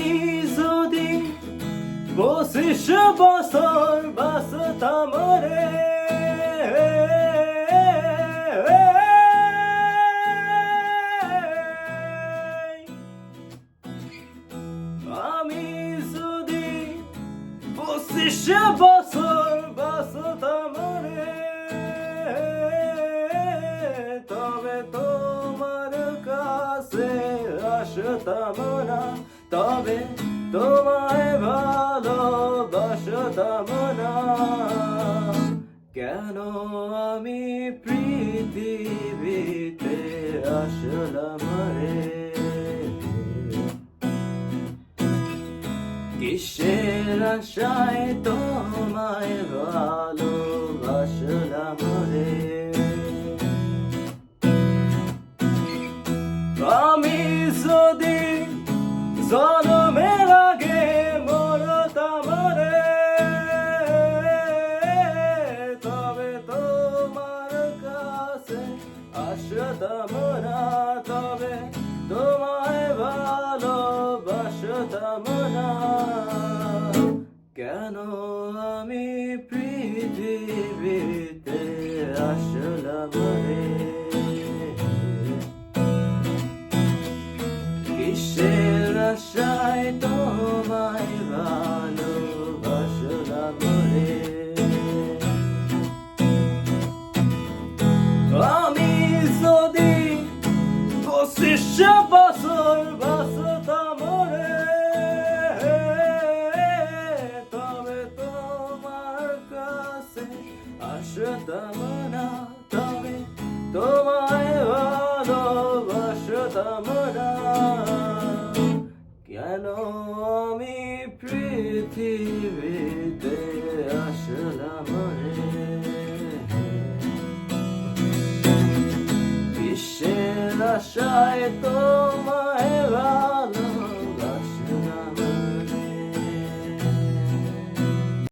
আমি যদি 25 বছর বাঁচতাম রে, আমি যদি 25 বছর বাঁচতাম রে, তবে তোমার কাছে আসতাম না, তবে তোমায় ভালোবাসতাম না। কেন আমি পৃথিবীতে আসলাম রে, কিসের আশায় তোমায় ভালোবাসলাম রে। আমি যদি জন্মের আগে মরতাম রে, তবে তোমার কাছে আসতাম না, তবে তোমায় ভালোবাসতাম না। কেন আমি পৃথিবীতে আসলাম রে, কিসের আশায় তোমায় ভালোবাসলাম রে। আমি যদি 25 বছর বাঁচতাম রে, তবে তোমার কাছে আসতাম না, তবে তোমায় ভালোবাসতাম না। কেন আমি পৃথিবীতে আসলাম রে, কিসের আশায় তোমার